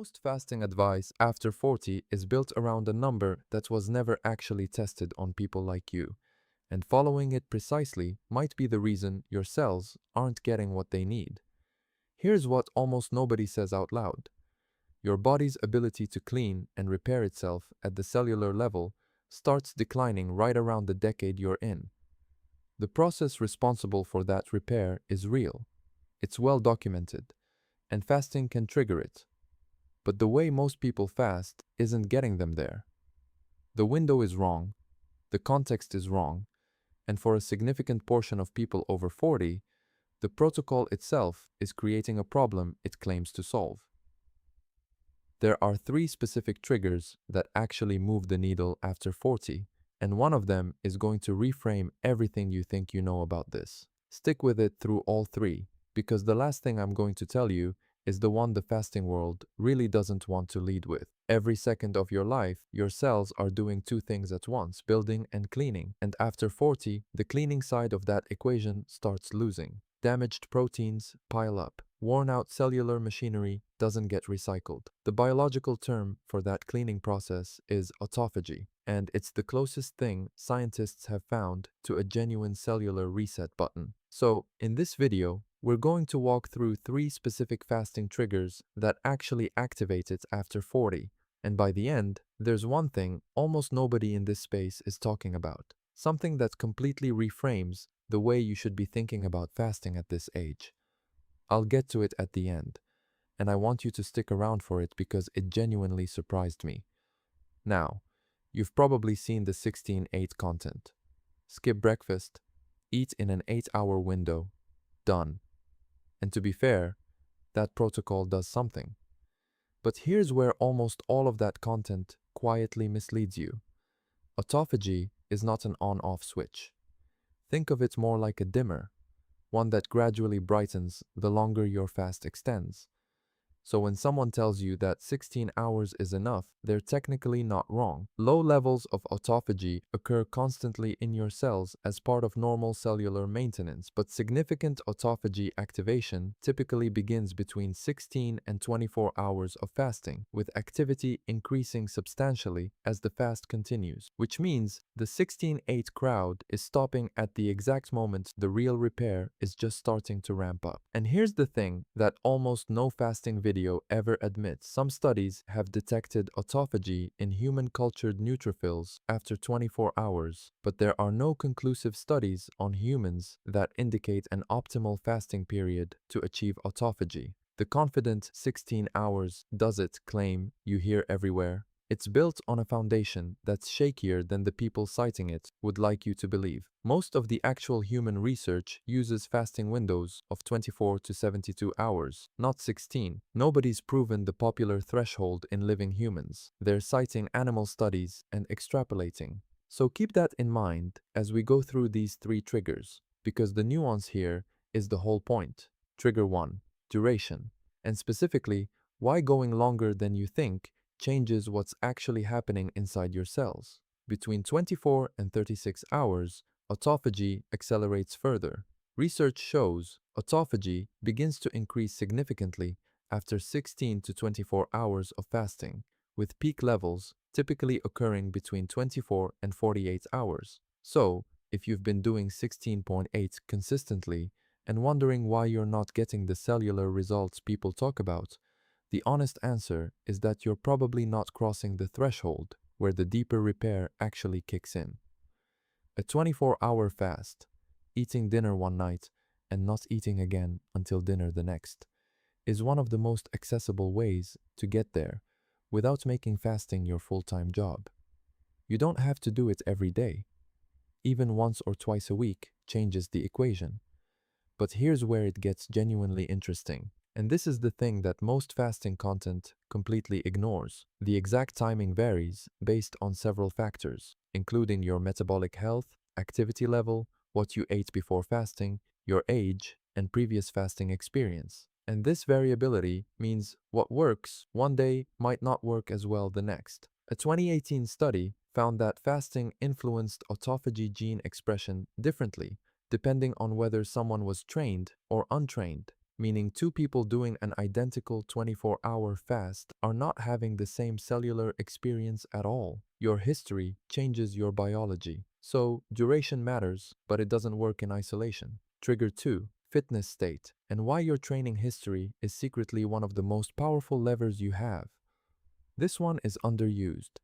Most fasting advice after 40 is built around a number that was never actually tested on people like you, and following it precisely might be the reason your cells aren't getting what they need. Here's what almost nobody says out loud. Your body's ability to clean and repair itself at the cellular level starts declining right around the decade you're in. The process responsible for that repair is real. It's well documented, and fasting can trigger it. But the way most people fast isn't getting them there. The window is wrong, the context is wrong, and for a significant portion of people over 40, the protocol itself is creating a problem it claims to solve. There are three specific triggers that actually move the needle after 40, and one of them is going to reframe everything you think you know about this. Stick with it through all three, because the last thing I'm going to tell you is the one the fasting world really doesn't want to lead with. Every second of your life, your cells are doing two things at once, building and cleaning. And after 40, the cleaning side of that equation starts losing. Damaged proteins pile up. Worn-out cellular machinery doesn't get recycled. The biological term for that cleaning process is autophagy, and it's the closest thing scientists have found to a genuine cellular reset button. So, in this video, we're going to walk through three specific fasting triggers that actually activate it after 40. And by the end, there's one thing almost nobody in this space is talking about. Something that completely reframes the way you should be thinking about fasting at this age. I'll get to it at the end, and I want you to stick around for it because it genuinely surprised me. Now, you've probably seen the 16-8 content. Skip breakfast, eat in an 8-hour window, done. And to be fair, that protocol does something. But here's where almost all of that content quietly misleads you. Autophagy is not an on-off switch. Think of it more like a dimmer, one that gradually brightens the longer your fast extends. So when someone tells you that 16 hours is enough, they're technically not wrong. Low levels of autophagy occur constantly in your cells as part of normal cellular maintenance, but significant autophagy activation typically begins between 16 and 24 hours of fasting, with activity increasing substantially as the fast continues, which means the 16-8 crowd is stopping at the exact moment the real repair is just starting to ramp up. And here's the thing that almost no fasting video ever admits. Some studies have detected autophagy in human cultured neutrophils after 24 hours, but there are no conclusive studies on humans that indicate an optimal fasting period to achieve autophagy. The confident 16 hours does it claim you hear everywhere. It's built on a foundation that's shakier than the people citing it would like you to believe. Most of the actual human research uses fasting windows of 24 to 72 hours, not 16. Nobody's proven the popular threshold in living humans. They're citing animal studies and extrapolating. So keep that in mind as we go through these three triggers, because the nuance here is the whole point. Trigger 1. Duration. And specifically, why going longer than you think changes what's actually happening inside your cells. Between 24 and 36 hours, autophagy accelerates further. Research shows autophagy begins to increase significantly after 16 to 24 hours of fasting, with peak levels typically occurring between 24 and 48 hours. So, if you've been doing 16.8 consistently and wondering why you're not getting the cellular results people talk about, the honest answer is that you're probably not crossing the threshold where the deeper repair actually kicks in. A 24-hour fast, eating dinner one night and not eating again until dinner the next, is one of the most accessible ways to get there without making fasting your full-time job. You don't have to do it every day. Even once or twice a week changes the equation. But here's where it gets genuinely interesting. And this is the thing that most fasting content completely ignores. The exact timing varies based on several factors, including your metabolic health, activity level, what you ate before fasting, your age, and previous fasting experience. And this variability means what works one day might not work as well the next. A 2018 study found that fasting influenced autophagy gene expression differently, depending on whether someone was trained or untrained, meaning two people doing an identical 24-hour fast are not having the same cellular experience at all. Your history changes your biology. So, duration matters, but it doesn't work in isolation. Trigger 2. Fitness state, and why your training history is secretly one of the most powerful levers you have. This one is underused.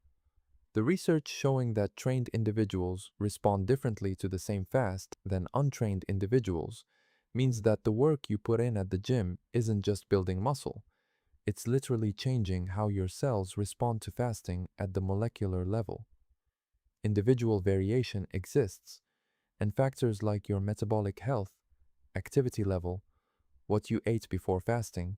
The research showing that trained individuals respond differently to the same fast than untrained individuals means that the work you put in at the gym isn't just building muscle. It's literally changing how your cells respond to fasting at the molecular level. Individual variation exists, and factors like your metabolic health, activity level, what you ate before fasting,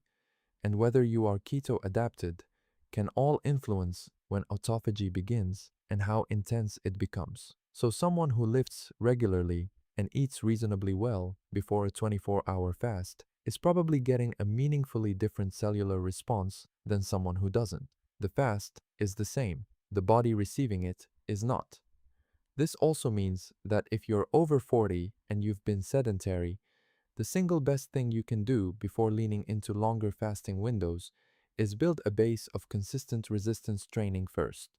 and whether you are keto adapted can all influence when autophagy begins and how intense it becomes. So someone who lifts regularly and eats reasonably well before a 24-hour fast is probably getting a meaningfully different cellular response than someone who doesn't. The fast is the same, the body receiving it is not. This also means that if you're over 40 and you've been sedentary, the single best thing you can do before leaning into longer fasting windows is build a base of consistent resistance training first.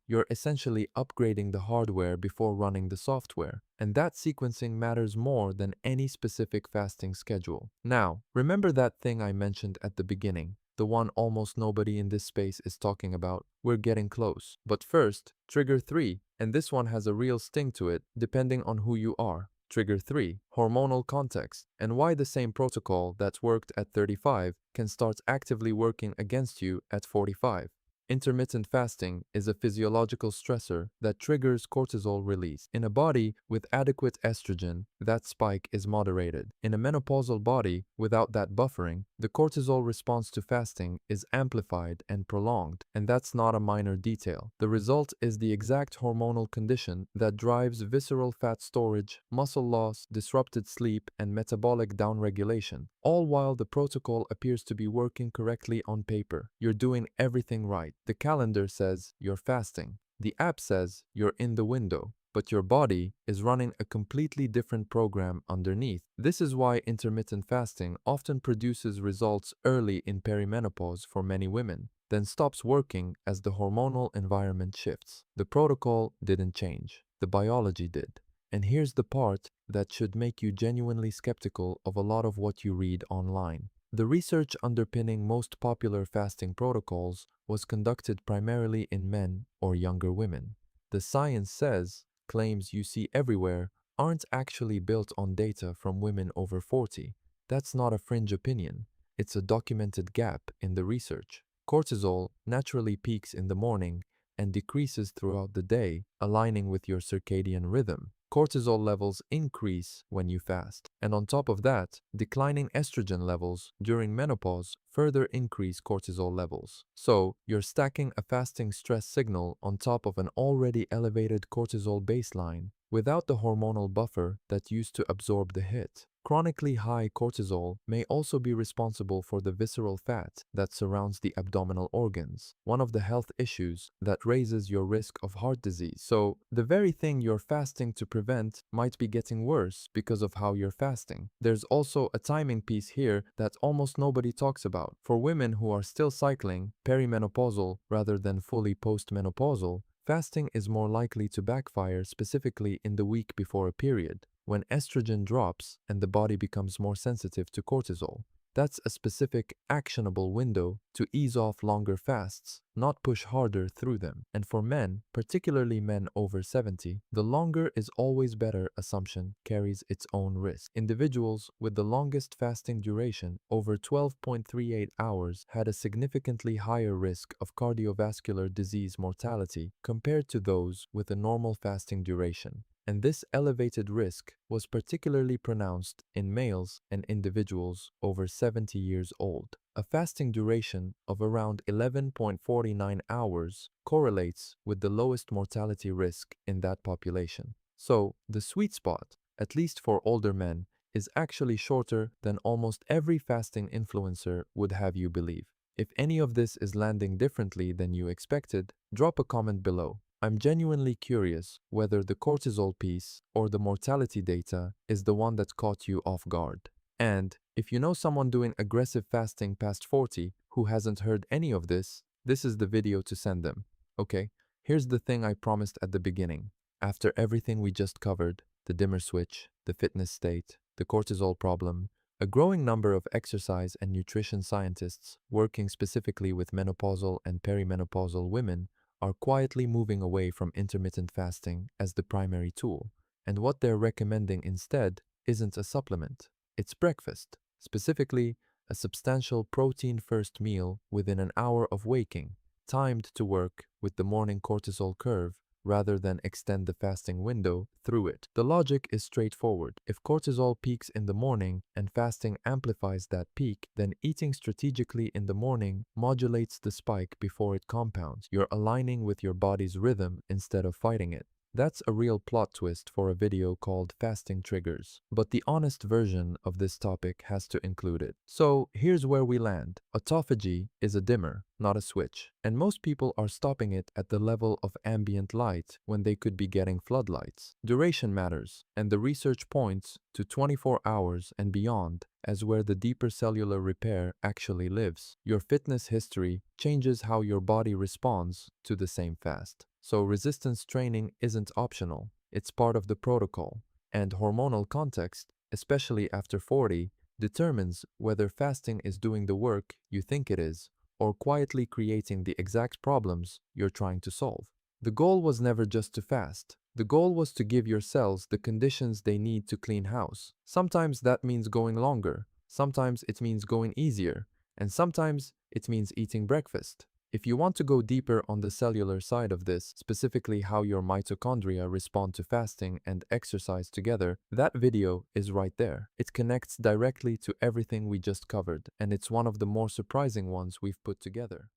You're essentially upgrading the hardware before running the software, and that sequencing matters more than any specific fasting schedule. Now, remember that thing I mentioned at the beginning, the one almost nobody in this space is talking about? We're getting close. But first, trigger 3, and this one has a real sting to it depending on who you are. Trigger 3. Hormonal context, and why the same protocol that worked at 35 can start actively working against you at 45. Intermittent fasting is a physiological stressor that triggers cortisol release. In a body with adequate estrogen, that spike is moderated. In a menopausal body without that buffering, the cortisol response to fasting is amplified and prolonged, and that's not a minor detail. The result is the exact hormonal condition that drives visceral fat storage, muscle loss, disrupted sleep, and metabolic downregulation, all while the protocol appears to be working correctly on paper. You're doing everything right. The calendar says you're fasting. The app says you're in the window, but your body is running a completely different program underneath. This is why intermittent fasting often produces results early in perimenopause for many women, then stops working as the hormonal environment shifts. The protocol didn't change. The biology did. And here's the part that should make you genuinely skeptical of a lot of what you read online. The research underpinning most popular fasting protocols was conducted primarily in men or younger women. The science says claims you see everywhere aren't actually built on data from women over 40. That's not a fringe opinion. It's a documented gap in the research. Cortisol naturally peaks in the morning and decreases throughout the day, aligning with your circadian rhythm. Cortisol levels increase when you fast, and on top of that, declining estrogen levels during menopause further increase cortisol levels. So, you're stacking a fasting stress signal on top of an already elevated cortisol baseline without the hormonal buffer that used to absorb the hit. Chronically high cortisol may also be responsible for the visceral fat that surrounds the abdominal organs, one of the health issues that raises your risk of heart disease. So, the very thing you're fasting to prevent might be getting worse because of how you're fasting. There's also a timing piece here that almost nobody talks about. For women who are still cycling, perimenopausal rather than fully postmenopausal, fasting is more likely to backfire specifically in the week before a period, when estrogen drops and the body becomes more sensitive to cortisol. That's a specific, actionable window to ease off longer fasts, not push harder through them. And for men, particularly men over 70, the longer is always better assumption carries its own risk. Individuals with the longest fasting duration, over 12.38 hours, had a significantly higher risk of cardiovascular disease mortality compared to those with a normal fasting duration. And this elevated risk was particularly pronounced in males and individuals over 70 years old. A fasting duration of around 11.49 hours correlates with the lowest mortality risk in that population. So, the sweet spot, at least for older men, is actually shorter than almost every fasting influencer would have you believe. If any of this is landing differently than you expected, drop a comment below. I'm genuinely curious whether the cortisol piece or the mortality data is the one that caught you off guard. And If you know someone doing aggressive fasting past 40 who hasn't heard any of this, this is the video to send them. Okay, here's the thing I promised at the beginning. After everything we just covered, the dimmer switch, the fitness state, the cortisol problem, a growing number of exercise and nutrition scientists working specifically with menopausal and perimenopausal women are quietly moving away from intermittent fasting as the primary tool. And what they're recommending instead isn't a supplement, it's breakfast, specifically a substantial protein-first meal within an hour of waking, timed to work with the morning cortisol curve rather than extend the fasting window through it. The logic is straightforward. If cortisol peaks in the morning and fasting amplifies that peak, then eating strategically in the morning modulates the spike before it compounds. You're aligning with your body's rhythm instead of fighting it. That's a real plot twist for a video called Fasting Triggers. But the honest version of this topic has to include it. So here's where we land. Autophagy is a dimmer, not a switch. And most people are stopping it at the level of ambient light when they could be getting floodlights. Duration matters, and the research points to 24 hours and beyond as where the deeper cellular repair actually lives. Your fitness history changes how your body responds to the same fast. So resistance training isn't optional, it's part of the protocol. And hormonal context, especially after 40, determines whether fasting is doing the work you think it is, or quietly creating the exact problems you're trying to solve. The goal was never just to fast. The goal was to give your cells the conditions they need to clean house. Sometimes that means going longer, sometimes it means going easier, and sometimes it means eating breakfast. If you want to go deeper on the cellular side of this, specifically how your mitochondria respond to fasting and exercise together, that video is right there. It connects directly to everything we just covered, and it's one of the more surprising ones we've put together.